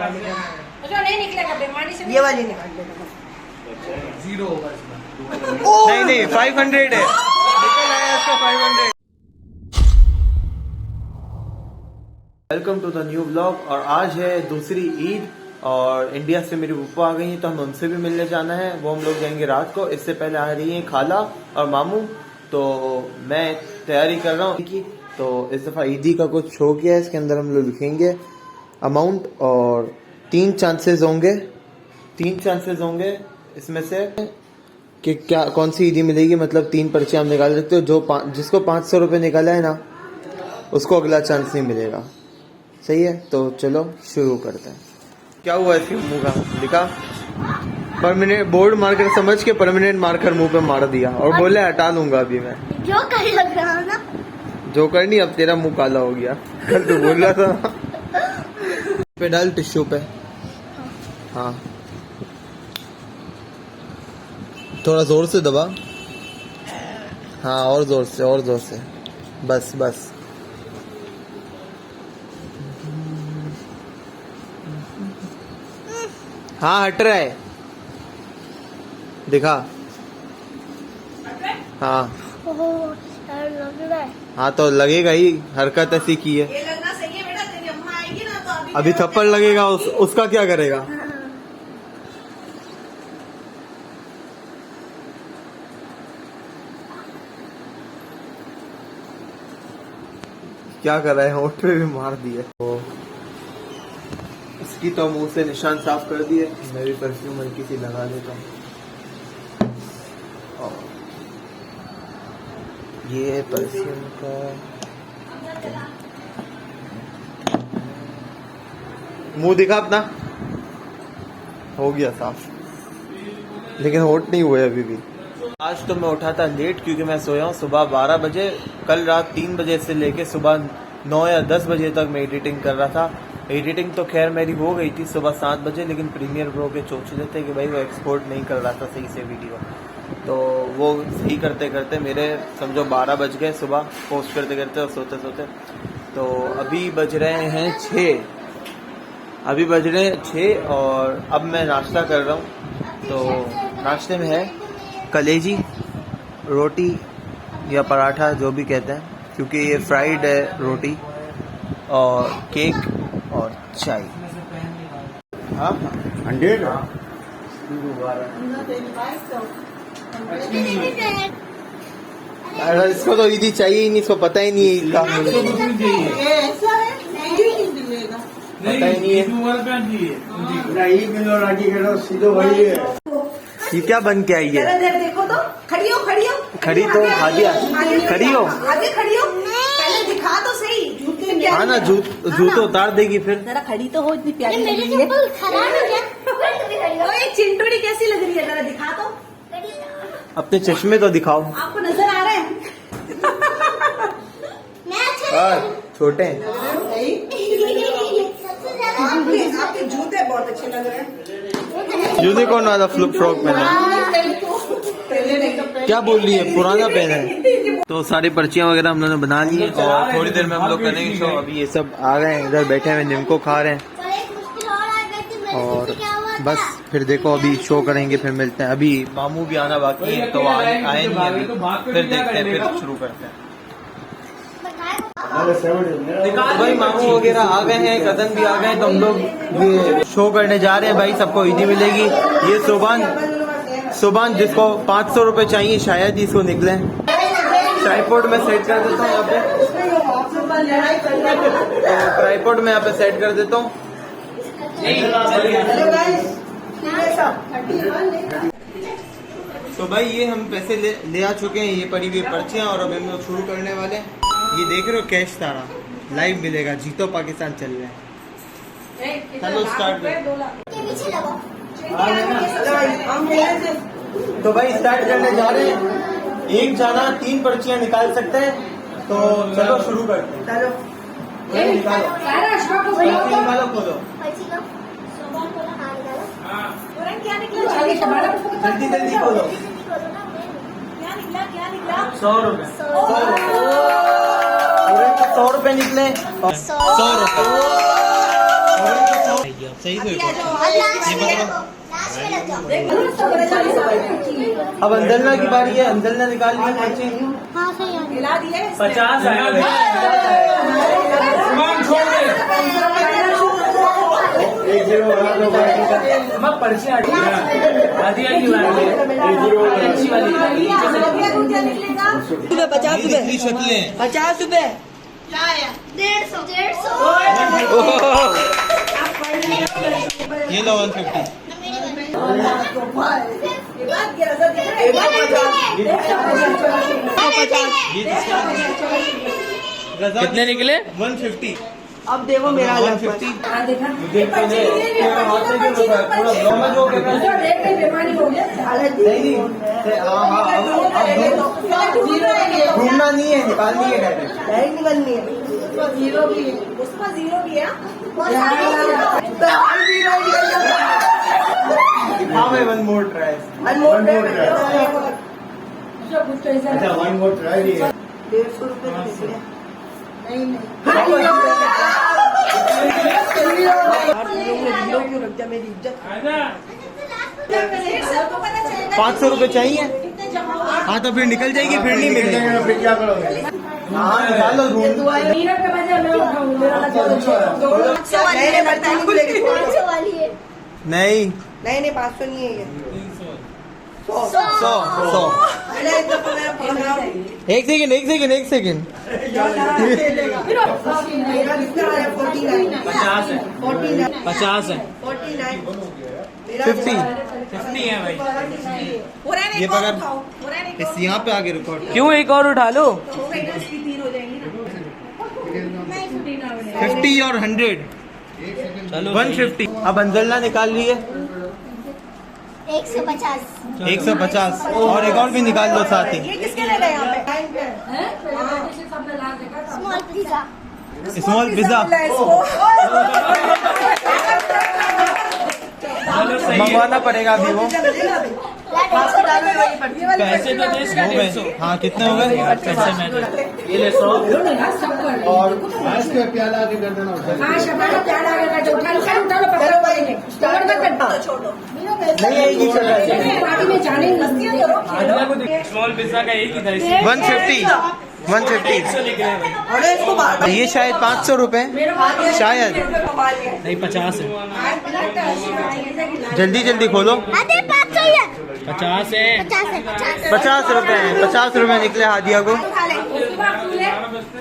नहीं निकलेगा बेमानी से, ये वाली निकाल देना, 0 होगा इसमें। नहीं 500 है, निकल आया इसका 500। Welcome to the new vlog. और आज है दूसरी ईद और इंडिया से मेरी फूफा आ गई हैं, तो हम उनसे भी मिलने जाना है। वो हम लोग जाएंगे रात को। इससे पहले आ रही हैं खाला और मामू, तो मैं तैयारी कर रहा हूँ की। तो इस दफ़ा ईदी का कुछ शो किया है, इसके अंदर हम लोग लिखेंगे अमाउंट और 3 चांसेस होंगे इसमें से कि क्या कौन सी ईदी मिलेगी। मतलब 3 पर्चे हम निकाल सकते हो, जिसको 500 रुपये निकाला है ना उसको अगला चांस नहीं मिलेगा। सही है, तो चलो शुरू करते हैं। क्या हुआ इसके मुंह का, लिखा परमानेंट बोर्ड मार्कर समझ के परमानेंट मार्कर मुंह पे मार दिया और बोले हटा लूंगा अभी मैं। जोकर लग रहा है ना? जोकर नहीं, अब तेरा मुंह काला हो गया। कल तो बोल रहा था। पे डाल टिश्यू पे, हाँ थोड़ा जोर से दबा, हाँ और जोर से, बस हाँ हट रहा है, दिखा, हाँ लग रहा है। हाँ तो लगेगा ही, हरकत ऐसी की है। ये लगना सही है बेटा, तेरी अम्मा आएगी ना तो अभी थप्पड़ लगेगा, उसका क्या करेगा? क्या कर रहा है, होठ पे भी मार दिए। तो इसकी तो मुंह से निशान साफ कर दिए। मैं भी परफ्यूम हल्की सी लगा देता हूँ। ये परफ्यूम का मुंह दिखा अपना, हो गया साफ, लेकिन होठ नहीं हुए अभी भी। आज तो मैं उठा था लेट क्योंकि मैं सोया हूँ सुबह 12 बजे। कल रात 3 बजे से लेके सुबह 9 या 10 बजे तक मैं एडिटिंग कर रहा था। एडिटिंग तो खैर मेरी हो गई थी सुबह 7 बजे, लेकिन प्रीमियर प्रो के चोचले थे कि भाई वो एक्सपोर्ट नहीं कर रहा था सही से वीडियो, तो वो सही करते करते मेरे समझो 12 बज गए सुबह पोस्ट करते करते और सोते सोते। तो अभी बज रहे हैं 6 और अब मैं नाश्ता कर रहा हूँ। तो नाश्ते में है कलेजी, रोटी या पराठा जो भी कहते हैं, क्योंकि ये फ्राइड है रोटी, और केक और चाय। हाँ 100 अरे इसको तो ईदी चाहिए ही नहीं, इसको पता ही नहीं है ईद का, पता ही नहीं है। ये क्या बन के आई है? देखो तो, खड़ी हो खड़ी तो हादिया, खड़ी हो, पहले दिखा तो सही, जूते क्या? हाँ ना, जूते उतार देगी फिर। जरा खड़ी तो हो, इतनी प्यारी लग रही है। ओए चिंटूड़ी कैसी लग रही है, जरा दिखा तो। अपने चश्मे तो दिखाओ। आपको नजर आ रहा है? छोटे हैं। आपके जूते बहुत अच्छे लग रहे हैं। यूनिकॉर्न वाला फ्रॉक पहना, क्या बोल रही है, पुराना पहना है। तो सारी पर्चियां वगैरह हम लोगों ने बना ली हैं और थोड़ी देर में हम लोग करेंगे शो। अभी ये सब आ गए हैं, इधर बैठे हुए निम्को खा रहे हैं और बस फिर देखो अभी शो करेंगे, फिर मिलते हैं। अभी मामू भी आना बाकी है, तो आए नहीं अभी, फिर देखते हैं, फिर शुरू करते हैं। तो भाई मामू वगैरह आ गए हैं, कजन भी आ गए हैं, तो हम लोग ये शो करने जा रहे हैं। भाई सबको ईदी मिलेगी। ये सुबान जिसको 500 रुपए चाहिए शायद ही इसको निकले। ट्राइपॉड में सेट कर देता हूँ यहाँ पे, ट्राइपॉड में यहाँ पे सेट कर देता हूँ। तो भाई ये हम पैसे ले आ चुके हैं, ये पड़ी हुई पर्चियाँ, और अब हम लोग शुरू करने वाले हैं। ये देख रहे हो कैश तारा लाइव मिलेगा, जीतो पाकिस्तान चल रहे हैं। चलो स्टार्ट। तो भाई स्टार्ट करने जा रहे हैं। एक जाना 3 पर्चियां निकाल सकते हैं, तो चलो शुरू करते हैं। निकालो खोलो, जल्दी जल्दी खोलो। 100 रुपए, 100 रुपए निकले, 100 रुपए। जाएगी अब। सही से लास्ट अब अंदरना की बारी है, अंदरना निकाल ली पर्ची। हाँ सही है। हिला दिए 50 आया मैं पर्ची आधी आधी अच्छी वाली 50 रुपए 50 रुपए 150 ये लो 150। कितने निकले? 150। अब देखो मेरा 150। घूमना नहीं है, निकालनी है डायरेक्ट। डायरेक्ट निकलनी है। उसका जीरो भी है, उसका जीरो भी है। हाँ मैं वन मोर ट्राई। अच्छा वन मोर ट्राई। 150 रुपए निकले। नहीं मेरी इज्जत 500 रुपए चाहिए। हाँ तो फिर निकल जाएगी, फिर नहीं मिलेगा। फिर क्या करोगे? हाँ निकालो रूम। नहीं नहीं 500 नहीं है ये। 100। एक सेकेंड। मेरा कितना आया 49 50 है 50 है 50। 50 है भाई। ये पकड़ इस यहाँ पे आगे रिकॉर्ड। क्यों एक और उठा लो? 50 और 100। चलो 150। अब अंजलना निकाल ली है 150 150 और एक और भी निकाल लो साथ ही। ये किसके लिए यहाँ पे? स्मॉल पिज्जा स्मॉल पिज्जा मंगवाना पड़ेगा अभी वो। पैसे तो दे इसका 150। हाँ कितने हो गए? पैसे मैं दे। ये ले 100 और प्याला आगे कर देना। नहीं आएगी चल रहा है। स्मॉल पिज्जा का एक ही था। 150 निकले भाई। अरे इसको बाहर ये शायद 500 रुपए शायद। नहीं 50 है। जल्दी खोलो। अरे 500 ही है। 50 है 50 रुपए हैं। 50 रुपए निकले हादिया को।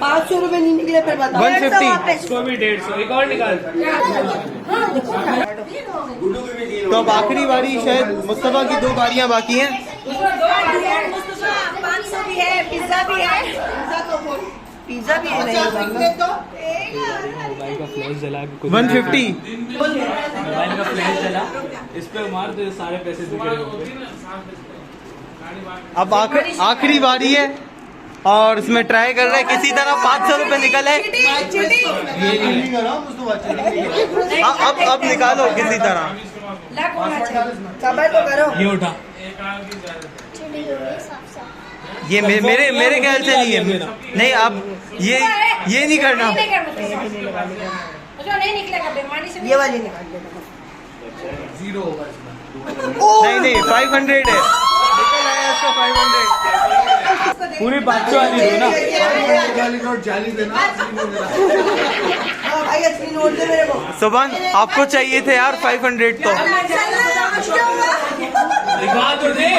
500 रुपए नहीं निकले फिर बताओ। 150। इसको भी 150। एक और निकाल। तो अब आखिरी बारी शायद मुस्तफा की 2 बारियां बाकी हैं। 500 भी है, पिज्जा भी है। पिज्जा भी है मोबाइल का फ्लैश जला के 150। मोबाइल का फ्लैश जला इस पे मार तो सारे पैसे दिखे होंगे। अब आखिरी बारी है और इसमें ट्राई कर रहे हैं किसी तरह 500 रुपए निकल है। अब निकालो किसी तरह। तो करो। ये उठा। ये मेरे ख्याल से नहीं है। नहीं आप ये नहीं करना। ये वाली निकाल जीरो होगा इसमें। नहीं 500 है। निकल आया इसको 500। पूरी 500 वाली दो ना। भाई असली नोट दे मेरे को। सुबह आपको चाहिए थे यार 500 तो। दिखा तो दे।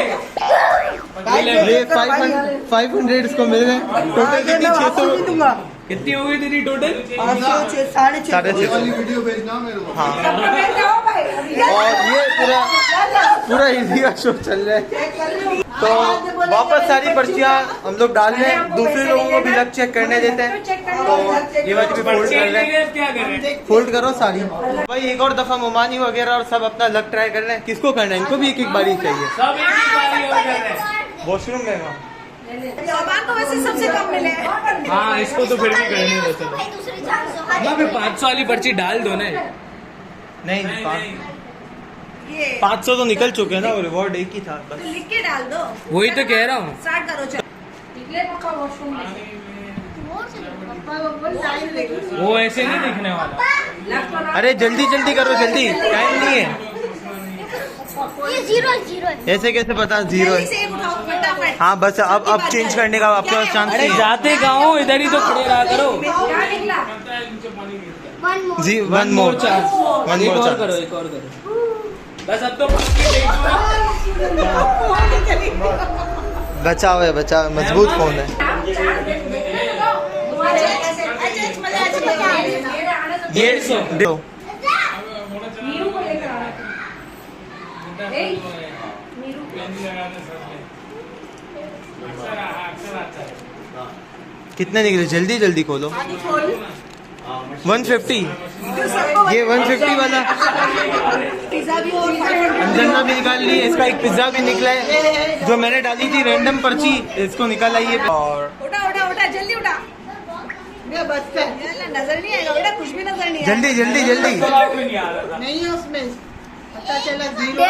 ये 500 इसको मिल गए। टोटल कितनी 600 दूंगा। कितनी हो गई तेरी टोटल? 500 वीडियो भेजना मेरे को। हाँ और ये पूरा हिंदी का शो चल रहा है। तो वापस सारी पर्चियां हम लोग डाल रहे हैं। दूसरे लोगों को भी लग चेक करने देते हैं। तो ये वाली भी फोल्ड कर रहे हैं। क्या कर रहे हैं? फोल्ड करो सारी। भाई एक और दफा मोमानी वगैरह और सब अपना लक ट्राई कर रहे हैं। किसको करना है? इनको भी एक बारी चाहिए। सब एक ही बारी और कर रहे हैं। वॉशरूम गए तो वैसे सबसे कम मिले। हाँ इसको तो फिर भी करने दो। चलो ना फिर 500 वाली पर्ची डाल दो ना। नहीं ये 500 तो निकल चुके हैं ना। रिवॉर्ड एक ही था बस। लिख के डाल दो। वही तो कह रहा हूँ। स्टार्ट करो चलो। वो ऐसे नहीं दिखने वाला। अरे जल्दी जल्दी करो, जल्दी, टाइम नहीं है। ये जीरो है। ऐसे कैसे पता जीरो है? सेब उठाओ फटाफट। हाँ बस अब चेंज करने का आपके पास चांस अरे नहीं है। जाते गाँव इधर ही तो खड़े रहा करो। क्या निकला? जी वन मोर चांस, वन एक मोर और चांस। करो, एक और करो। बस अब तो पक्की देख लो। बचाओ है, बचाओ, मजबूत फोन है। 150। कितने निकले? जल्दी जल्दी खोलो। 150, ये 150 वाला पिज्जा भी और अंजना भी निकाल ली, इसका एक पिज्जा भी निकला है जो मैंने डाली थी रैंडम पर्ची, इसको निकाल आई है। और उठा उठा उठा, जल्दी उठा। ये बस पे नजर नहीं आएगा बेटा, कुछ भी नजर नहीं आएगा। जल्दी जल्दी जल्दी। नहीं है उसमें, पता चला 150। जीरो।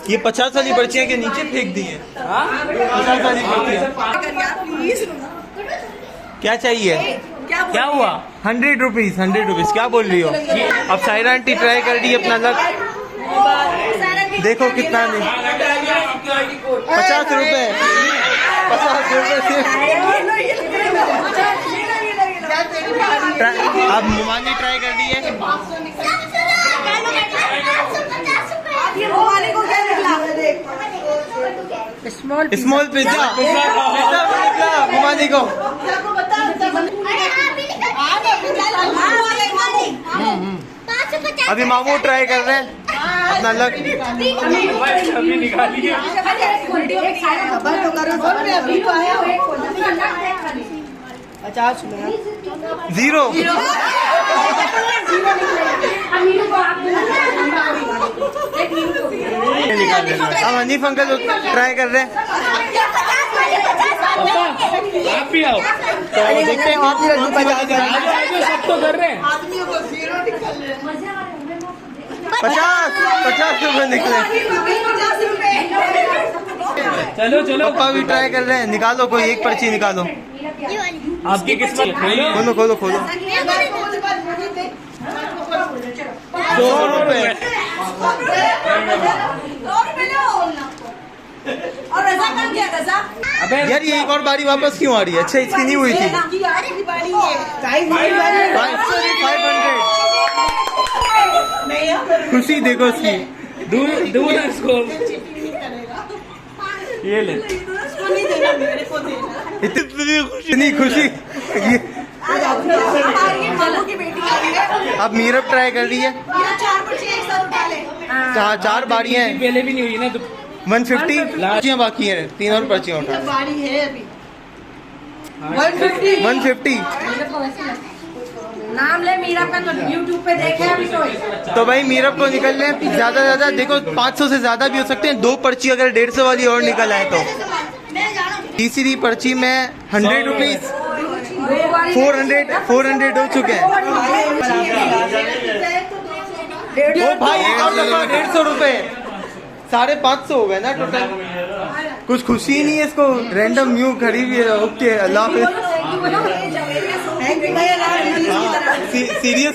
ये 50 वाली पर्चियाँ के नीचे फेंक दी है। 50 वाली पर्चियाँ प्लीज। क्या चाहिए? क्या हुआ? 100 रुपीज, 100 रुपीज। क्या बोल रही हो? अब सायरा आंटी ट्राई कर रही है अपना लक, देखो कितना नहीं। 50 रुपए, 50 रुपए सिर्फ। अब मुमानी ट्राई कर रही है। स्मॉल पिज्जा, पिज्जा निकला मुमानी को। अभी मामू ट्राई कर रहे हैं अपना लक। अभी निकालिए। जीरो। अब हनीफ अंकल ट्राई कर रहे हैं, आप भी आओ। तो देखते हैं। आजो, सब तो कर रहे हैं। 50 रुपए निकले। चलो चलो, पापा भी ट्राई कर रहे हैं, निकालो कोई एक पर्ची निकालो। आपकी किस्मत खोलो। खोलो खोलो खोलो। 100 रुपए। और रजा कहाँ गया रजा? अबे यार ये एक और बारी वापस क्यों आ रही है? अच्छा इसकी नहीं हुई थी। 500। खुशी देखो उसकी। दूर दूर है इसको। ये ले। इतनी खुशी। की बेटी आ रही है। अब मीरब ट्राई कर रही है। 4 पर्ची एक साथ उठा ले। चार बारियां हैं। पहले भी नहीं हुई ना तो 150 पर्चियां बाकी हैं, 3 और पर्चियां उठा। बारी है अभी। 150। नाम ले मीरा का, तो YouTube पे देखे अभी तो भाई मीरब को निकल रहे हैं ज्यादा ज्यादा, देखो 500 से ज्यादा भी हो सकते हैं। 2 पर्ची अगर 150 वाली और निकल आए तो। तीसरी पर्ची में 100 रुपीज, 400 हो चुके हैं। ओ भाई एक और दफा 150 रुपए, 550 हो गए ना टोटल। कुछ खुशी ही नहीं है इसको, रैंडम न्यू खड़ी हुई है। ओके अल्लाह हाफिज।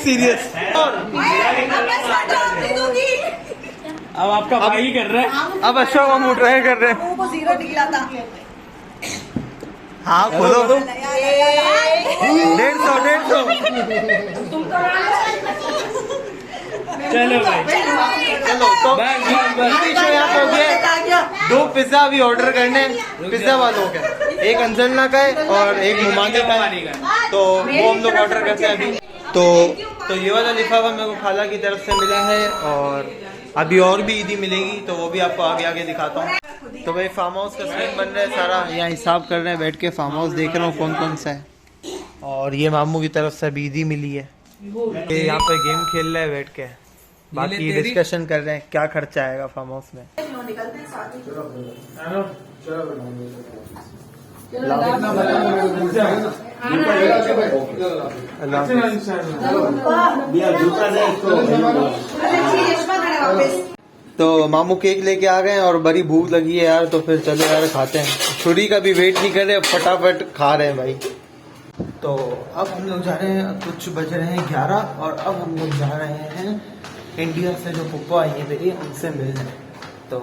सीरियस। अब आपका भाई कर रहा है। अब अच्छा हम ट्राई कर रहे हैं। को 0 निकला था। हाँ खोलो। 150। चलो भाई, चलो तो बस। शो यहाँ पे हो गया। 2 पिज्जा अभी ऑर्डर करने हैं पिज्जा वालों के, एक अंजना का है और एक मुमानी का है, तो वो हम लोग ऑर्डर करते हैं अभी। तो ये वाला लिफाफा मेरे को खाला की तरफ से मिला है, और अभी और भी ईदी मिलेगी तो वो भी आपको आगे आगे दिखाता हूँ। तो भाई फार्म हाउस का सीन बन रहा है सारा, यहाँ हिसाब कर रहे हैं बैठ के। फार्म हाउस देख रहा हूँ कौन कौन सा है, और ये मामू की तरफ से अभी ईदी मिली है। ये यहाँ पे गेम खेल रहे हैं बैठ के, बाकी डिस्कशन कर रहे हैं क्या खर्चा आएगा फार्म हाउस में। तो मामू केक लेके आ गए हैं और बड़ी भूख लगी है यार, तो फिर चलो यार खाते हैं। छुरी का भी वेट नहीं कर रहे, फटाफट खा रहे हैं भाई। तो अब हम लोग जा रहे हैं, कुछ बज रहे हैं 11 और अब हम लोग जा रहे हैं इंडिया से जो पुप्पो आई है मेरी उनसे मिलने। तो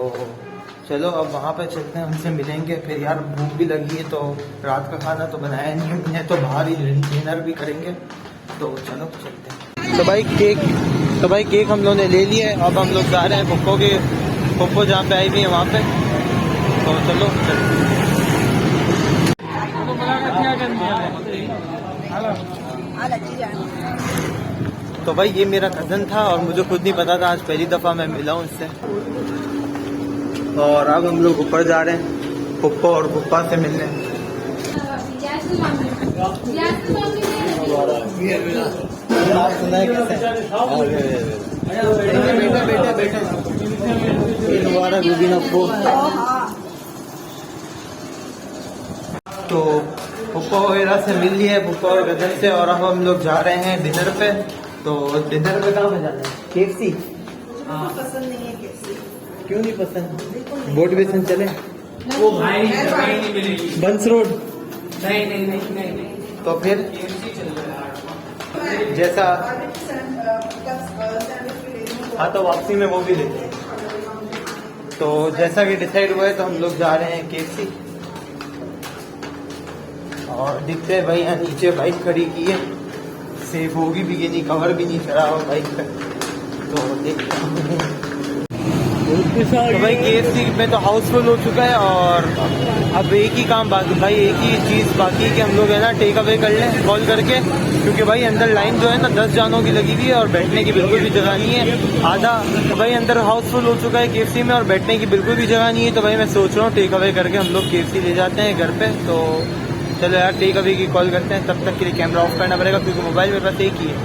चलो अब वहाँ पे चलते हैं, उनसे मिलेंगे। फिर यार भूख भी लगी है तो रात का खाना तो बनाया नहीं हमने, तो बाहर ही डिनर भी करेंगे। तो चलो चलते हैं। तो भाई केक हम लोगों ने ले लिया है। अब हम लोग जा रहे हैं पुप्पो जहाँ पे आई हुई है वहाँ पे। तो चलो चलते हैं। तो भाई ये मेरा कज़न था और मुझे खुद नहीं पता था, आज पहली दफ़ा मैं मिला हूँ इससे। और अब हम लोग ऊपर जा रहे हैं पुप्पो और पुप्पा से मिलने। तो पुप्पा वगैरह से मिल लिया है, पुप्पा और गजन से। और अब हम लोग जा रहे हैं डिनर पे। तो डिनर पे कहाँ पे जाना है? KFC। पसंद नहीं है KFC। क्यों नहीं पसंद? बोट बेसन चले? वो भाई नहीं मिलेगी। बंस रोड? नहीं। तो फिर जैसा हाँ तो वापसी में वो भी लेते हैं। तो जैसा कि डिसाइड हुआ है तो हम लोग जा रहे हैं KFC। और दिखते हैं भाई यहाँ नीचे बाइक खड़ी की है, सेफ होगी भी कि नहीं, कवर भी नहीं चढ़ा हुआ बाइक पे। तो देखते हैं। तो भाई KFC में तो हाउसफुल हो चुका है और अब एक ही काम बाकी, भाई एक ही चीज़ बाकी है कि हम लोग है ना टेक अवे कर लें कॉल करके, क्योंकि भाई अंदर लाइन जो है ना 10 जानों की लगी हुई है और बैठने की बिल्कुल भी जगह नहीं है। आधा तो भाई अंदर हाउसफुल हो चुका है KFC में और बैठने की बिल्कुल भी जगह नहीं है। तो भाई मैं सोच रहा हूँ टेक अवे करके हम लोग KFC ले जाते हैं घर पे। तो चलो यार टेक अवे की कॉल करते हैं, तब तक के लिए कैमरा ऑफ करना पड़ेगा क्योंकि मोबाइल मेरे पास एक ही है।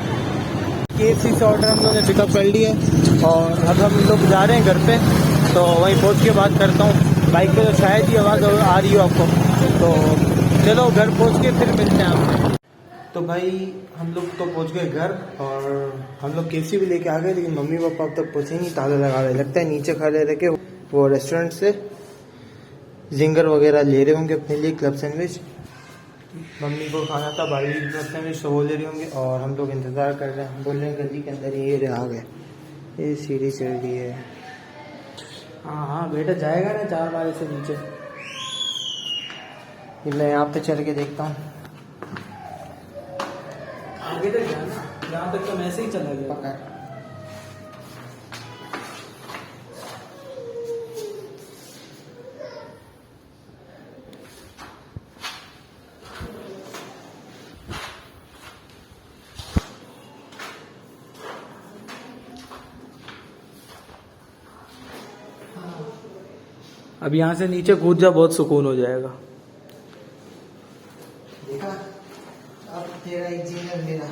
KFC से ऑर्डर हम लोगों ने पिकअप कर लिया है और अब हम लोग जा रहे हैं घर पे। तो वहीं पहुंच के बात करता हूँ। बाइक पे तो शायद ही आवाज़ आ रही हो आपको। तो चलो घर पहुंच के फिर मिलते हैं आपसे। तो भाई हम लोग तो पहुंच गए घर और हम लोग KFC भी लेके आ गए, लेकिन मम्मी पापा अब तक पहुंचे नहीं, ताला लगा रहे। लगता है नीचे खड़े रह के वो रेस्टोरेंट से जिंगर वगैरह ले रहे होंगे अपने लिए, क्लब सैंडविच। मम्मी को खाना था भाई क्लब सैंडविच, तो वो ले रहे होंगे और हम लोग इंतज़ार कर रहे हैं। बोल रहे हैं गली के अंदर ये आ गए, ये सीढ़ी चल रही है। हाँ बेटा जाएगा ना 4 बार से नीचे। मैं यहाँ पे चल के देखता हूँ। आगे तक जाना, जहाँ तक तो मैं ऐसे ही चला गया। पकड़ अब यहाँ से नीचे कूद जा, बहुत सुकून हो जाएगा। देखा, अब तेरा इंजीनियर मेरा।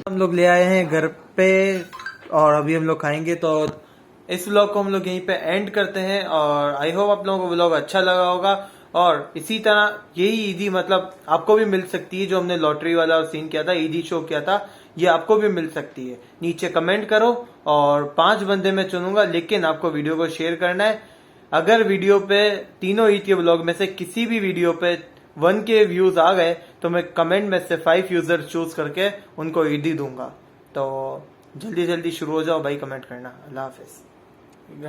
हम लोग ले आए हैं घर पे और अभी हम लोग खाएंगे। तो इस व्लॉग को हम लोग यहीं पे एंड करते हैं और आई होप आप लोगों को व्लॉग अच्छा लगा होगा। और इसी तरह यही ईदी मतलब आपको भी मिल सकती है, जो हमने लॉटरी वाला सीन किया था, ईदी शो किया था, ये आपको भी मिल सकती है। नीचे कमेंट करो और 5 बंदे मैं चुनूंगा, लेकिन आपको वीडियो को शेयर करना है। अगर वीडियो पे तीनों ईद के व्लॉग में से किसी भी वीडियो पे 1K व्यूज आ गए तो मैं कमेंट में से 5 यूजर चूज करके उनको ईदी दूंगा। तो जल्दी जल्दी शुरू हो जाओ भाई कमेंट करना। अल्लाह हाफिज।